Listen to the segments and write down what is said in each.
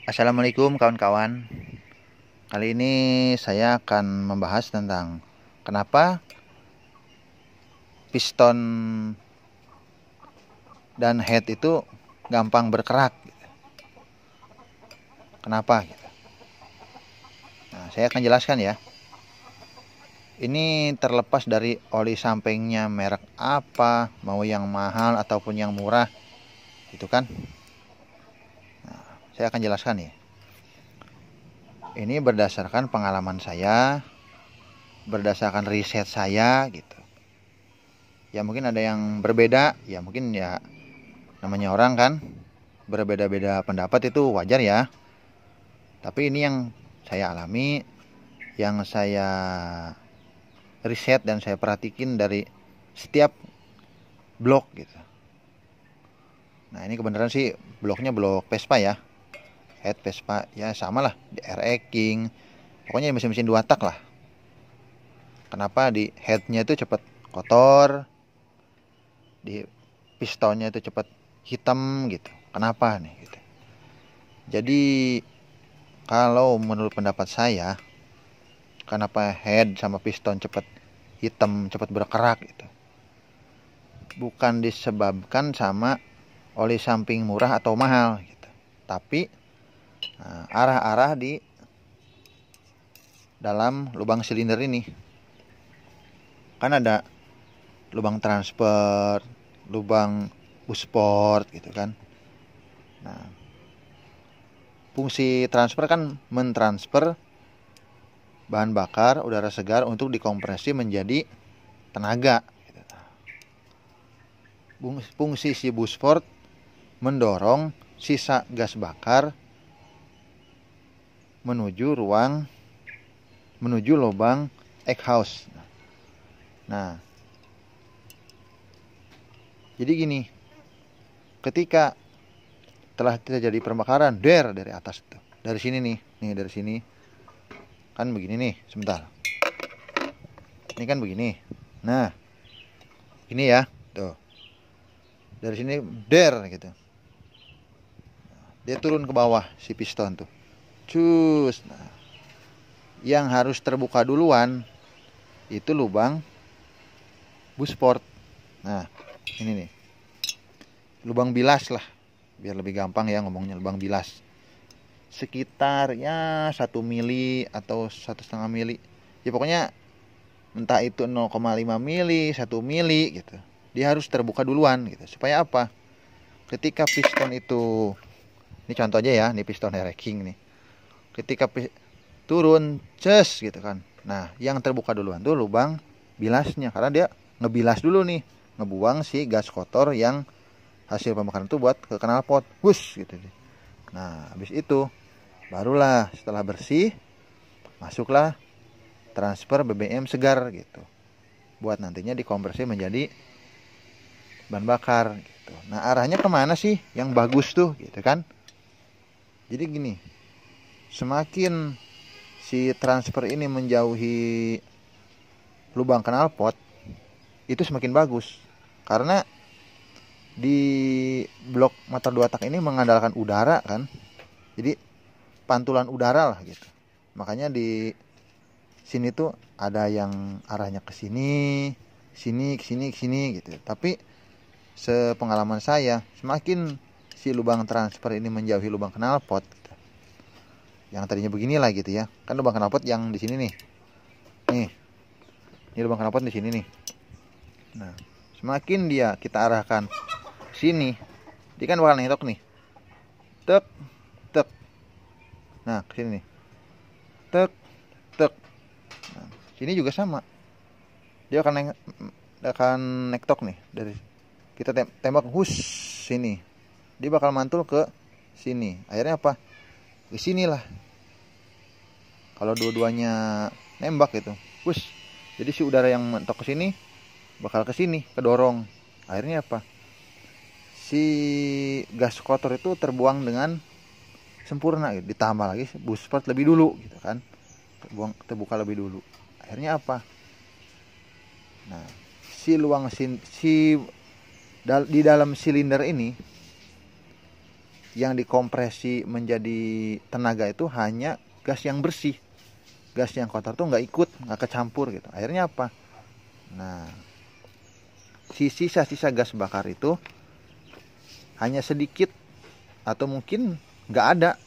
Assalamualaikum kawan-kawan. Kali ini saya akan membahas tentang kenapa piston dan head itu gampang berkerak. Kenapa? Nah, saya akan jelaskan ya. Ini terlepas dari oli sampingnya merek apa, mau yang mahal ataupun yang murah, gitu kan? Nah, saya akan jelaskan ya. Ini berdasarkan pengalaman saya, berdasarkan riset saya gitu. Ya mungkin ada yang berbeda, ya mungkin ya namanya orang kan, berbeda-beda pendapat itu wajar ya. Tapi ini yang saya alami, yang saya riset dan saya perhatikan dari setiap blog gitu. Nah ini kebenaran sih blognya blog Vespa ya, head Vespa ya, sama lah di RE King, pokoknya mesin-mesin 2 tak lah. Kenapa di headnya itu cepat kotor, di pistonnya itu cepat hitam gitu, kenapa nih gitu. Jadi kalau menurut pendapat saya, kenapa head sama piston cepat hitam, cepat berkerak gitu, bukan disebabkan sama oli samping murah atau mahal gitu, tapi arah-arah di dalam lubang silinder ini. Kan ada lubang transfer, lubang busport gitu kan. Nah, fungsi transfer kan mentransfer bahan bakar udara segar untuk dikompresi menjadi tenaga. Fungsi si busport mendorong sisa gas bakar menuju lubang exhaust. Nah, jadi gini, ketika telah terjadi pembakaran dari atas tuh, dari sini nih dari sini kan begini nih, sebentar, ini kan begini. Nah, ini ya, tuh, dari sini gitu, dia turun ke bawah si piston tuh, cus. Nah, yang harus terbuka duluan itu lubang busport. Nah, ini nih, lubang bilas lah, biar lebih gampang ya ngomongnya, lubang bilas. Sekitar ya 1 mili atau 1,5 mili. Ya pokoknya entah itu 0,5 mili, 1 mili gitu. Dia harus terbuka duluan gitu. Supaya apa? Ketika piston itu, ini contoh aja ya, ini piston racking nih. Ketika turun, ces gitu kan. Nah, yang terbuka duluan tuh lubang bilasnya, karena dia ngebilas dulu nih, ngebuang si gas kotor yang hasil pembakaran itu buat ke knalpot, wush gitu. Nah, habis itu barulah setelah bersih masuklah transfer BBM segar gitu, buat nantinya dikonversi menjadi bahan bakar gitu. Nah, arahnya kemana sih yang bagus tuh gitu kan? Jadi gini, semakin si transfer ini menjauhi lubang knalpot, itu semakin bagus. Karena di blok motor 2 tak ini mengandalkan udara kan. Jadi pantulan udara lah gitu. Makanya di sini tuh ada yang arahnya ke sini, ke sini gitu. Tapi sepengalaman saya, semakin si lubang transfer ini menjauhi lubang knalpot gitu, yang tadinya beginilah gitu ya. Kan lubang knalpot yang di sini nih. Nih. Ini lubang knalpot di sini nih. Nah, semakin dia kita arahkan sini, dia kan bakal ngetok nih. Tek, tek. Nah, ke sini nih. Tek, tek. Nah, sini juga sama. Dia akan nektok nih, dari kita tembak hus sini. Dia bakal mantul ke sini. Akhirnya apa? Ke sinilah. Kalau dua-duanya nembak gitu. Hus. Jadi si udara yang mentok ke sini bakal ke sini, kedorong. Akhirnya apa? Si gas kotor itu terbuang dengan sempurna gitu. Ditambah lagi busport lebih dulu gitu kan, terbuka lebih dulu. Akhirnya apa? Nah, si di dalam silinder ini yang dikompresi menjadi tenaga itu hanya gas yang bersih. Gas yang kotor tuh nggak ikut, nggak kecampur gitu. Akhirnya apa? Nah, sisa-sisa gas bakar itu hanya sedikit atau mungkin nggak ada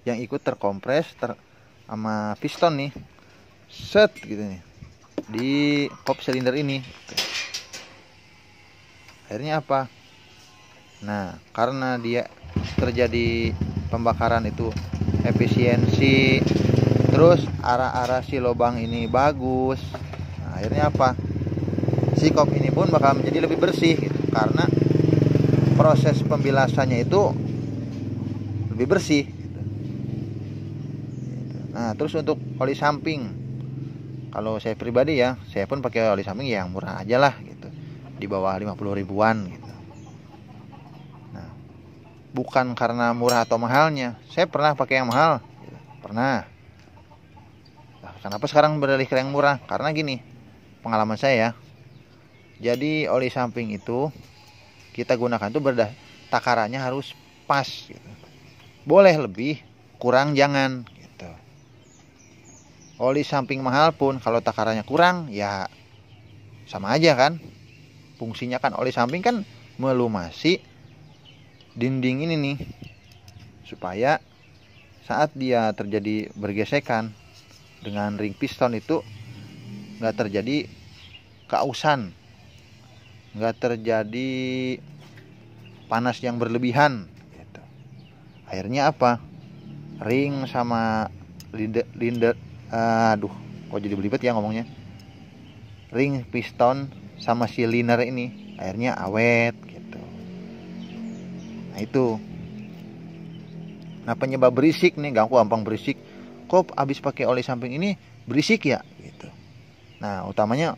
yang ikut terkompres sama piston nih, set gitu nih di kop silinder ini. Akhirnya apa? Nah, karena dia terjadi pembakaran itu efisiensi, terus arah-arah si lubang ini bagus. Nah, akhirnya apa? Si kop ini pun bakal menjadi lebih bersih gitu, karena proses pembilasannya itu lebih bersih gitu. Nah, terus untuk oli samping, kalau saya pribadi ya, saya pun pakai oli samping yang murah aja lah gitu, di bawah 50 ribuan gitu. Nah, bukan karena murah atau mahalnya, saya pernah pakai yang mahal gitu. Pernah. Nah, kenapa sekarang beralih ke yang murah? Karena gini, pengalaman saya ya. Jadi oli samping itu kita gunakan tuh takarannya harus pas gitu. Boleh lebih, kurang jangan gitu. Oli samping mahal pun kalau takarannya kurang ya sama aja kan. Fungsinya kan oli samping kan melumasi dinding ini nih, supaya saat dia terjadi bergesekan dengan ring piston itu nggak terjadi keausan, nggak terjadi panas yang berlebihan gitu. Akhirnya apa? Ring sama linder, kok jadi belibet ya ngomongnya. Ring piston sama silinder ini akhirnya awet gitu. Nah itu. Nah, penyebab berisik nih, gampang berisik. Kok abis pakai oli samping ini berisik ya gitu. Nah, utamanya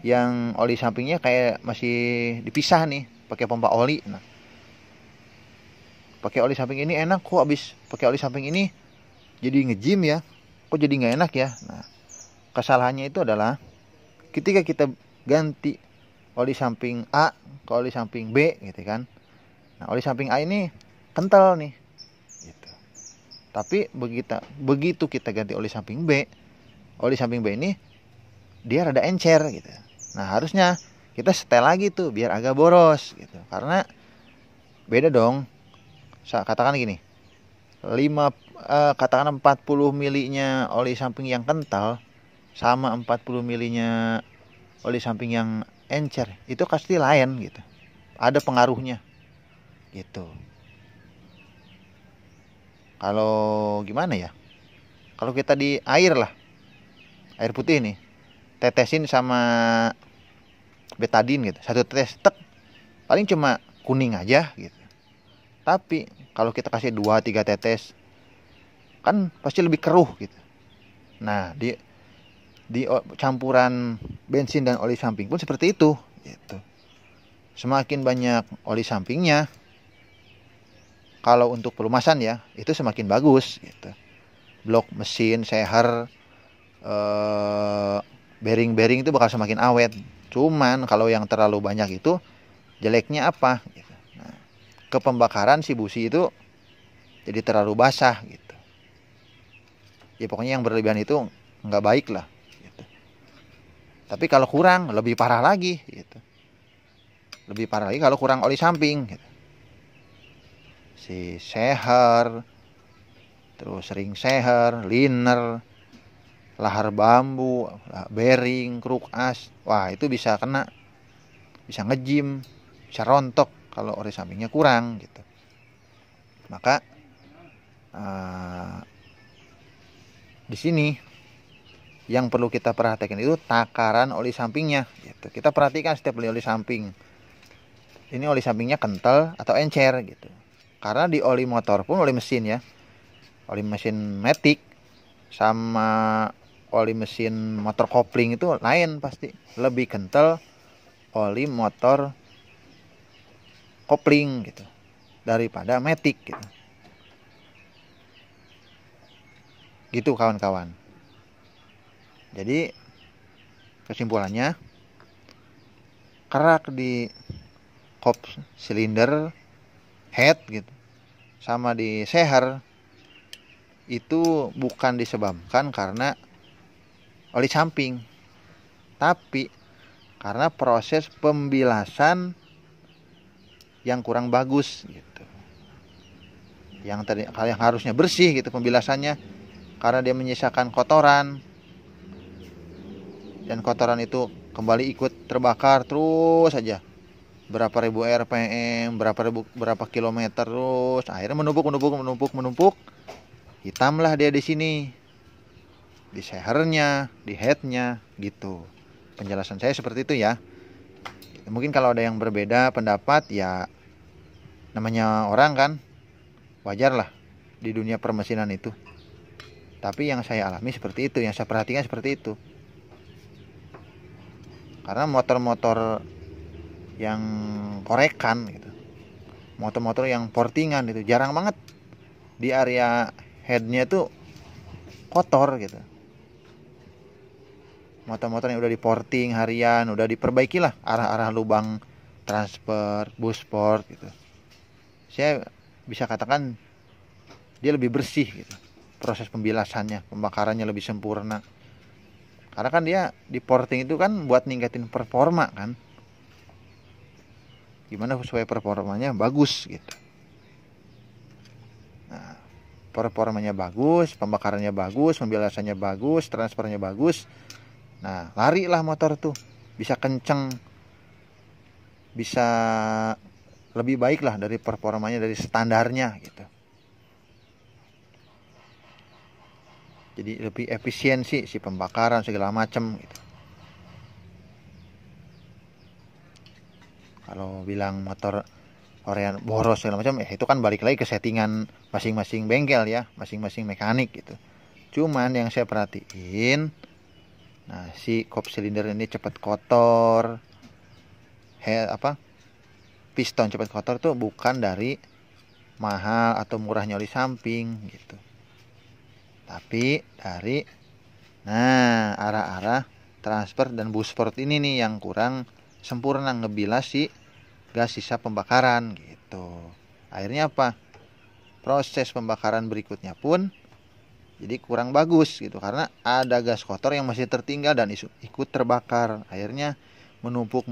yang oli sampingnya kayak masih dipisah nih, pakai pompa oli. Nah, pakai oli samping ini enak, kok abis pakai oli samping ini jadi nge-gym ya, kok jadi nggak enak ya. Nah, kesalahannya itu adalah ketika kita ganti oli samping A ke oli samping B gitu kan. Nah, oli samping A ini kental nih gitu. Tapi begitu kita ganti oli samping B ini dia rada encer gitu. Nah, harusnya kita setel lagi tuh biar agak boros gitu. Karena beda dong. Katakan gini. Katakan 40 milinya oli samping yang kental sama 40 milinya oli samping yang encer, itu pasti lain gitu. Ada pengaruhnya gitu. Kalau gimana ya? Kalau kita di air lah, air putih nih, tetesin sama betadine gitu, satu tetes tek, paling cuma kuning aja gitu. Tapi kalau kita kasih 2-3 tetes, kan pasti lebih keruh gitu. Nah, di campuran bensin dan oli samping pun seperti itu gitu. Semakin banyak oli sampingnya, kalau untuk pelumasan ya, itu semakin bagus gitu. Blok mesin, seher, bearing-bearing itu bakal semakin awet. Cuman kalau yang terlalu banyak itu jeleknya apa gitu. Nah, ke pembakaran si busi itu jadi terlalu basah gitu. Ya pokoknya yang berlebihan itu nggak baik lah gitu. Tapi kalau kurang lebih parah lagi gitu. Lebih parah lagi kalau kurang oli samping gitu. Si seher, terus ring seher, liner, lahar bambu, bearing, kruk as, wah itu bisa kena, bisa ngejim, bisa rontok kalau oli sampingnya kurang gitu. Maka di sini yang perlu kita perhatikan itu takaran oli sampingnya gitu. Kita perhatikan setiap beli oli samping, ini oli sampingnya kental atau encer gitu. Karena di oli motor pun, oli mesin ya, oli mesin matic sama oli mesin motor kopling itu lain pasti. Lebih kental oli motor kopling gitu daripada matic gitu. Gitu kawan-kawan. Jadi kesimpulannya, kerak di kop silinder head gitu sama di seher itu bukan disebabkan karena oli samping, tapi karena proses pembilasan yang kurang bagus gitu. Yang harusnya bersih gitu pembilasannya, karena dia menyisakan kotoran, dan kotoran itu kembali ikut terbakar terus saja. Berapa ribu RPM, berapa kilometer terus, akhirnya menumpuk. Hitamlah dia di sini. Di sehernya, di headnya gitu. Penjelasan saya seperti itu ya. Mungkin kalau ada yang berbeda pendapat ya, namanya orang kan, wajar lah di dunia permesinan itu. Tapi yang saya alami seperti itu, yang saya perhatikan seperti itu. Karena motor-motor yang korekan gitu, motor-motor yang portingan itu jarang banget di area headnya itu kotor gitu. Motor-motor yang udah di porting harian, udah diperbaiki lah arah-arah lubang transfer, busport gitu. Saya bisa katakan dia lebih bersih gitu. Proses pembilasannya, pembakarannya lebih sempurna. Karena kan dia di porting itu kan buat ningkatin performa kan. Gimana supaya performanya bagus gitu. Nah, performanya bagus, pembakarannya bagus, pembilasannya bagus, transfernya bagus. Nah, lari lah motor tuh. Bisa kenceng. Bisa lebih baik lah dari performanya, dari standarnya gitu. Jadi lebih efisiensi si pembakaran segala macam gitu. Kalau bilang motor Korean boros segala macam, itu kan balik lagi ke settingan masing-masing bengkel ya, masing-masing mekanik gitu. Cuman yang saya perhatiin, nah si kop silinder ini cepat kotor, piston cepat kotor tuh bukan dari mahal atau murahnya oli samping gitu, tapi dari arah-arah transfer dan busport ini nih yang kurang sempurna ngebilas si gas sisa pembakaran gitu. Akhirnya apa? Proses pembakaran berikutnya pun jadi kurang bagus gitu, karena ada gas kotor yang masih tertinggal dan ikut terbakar. Akhirnya menumpuk.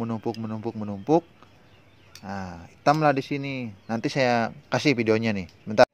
Nah, hitam lah di sini. Nanti saya kasih videonya nih. Bentar.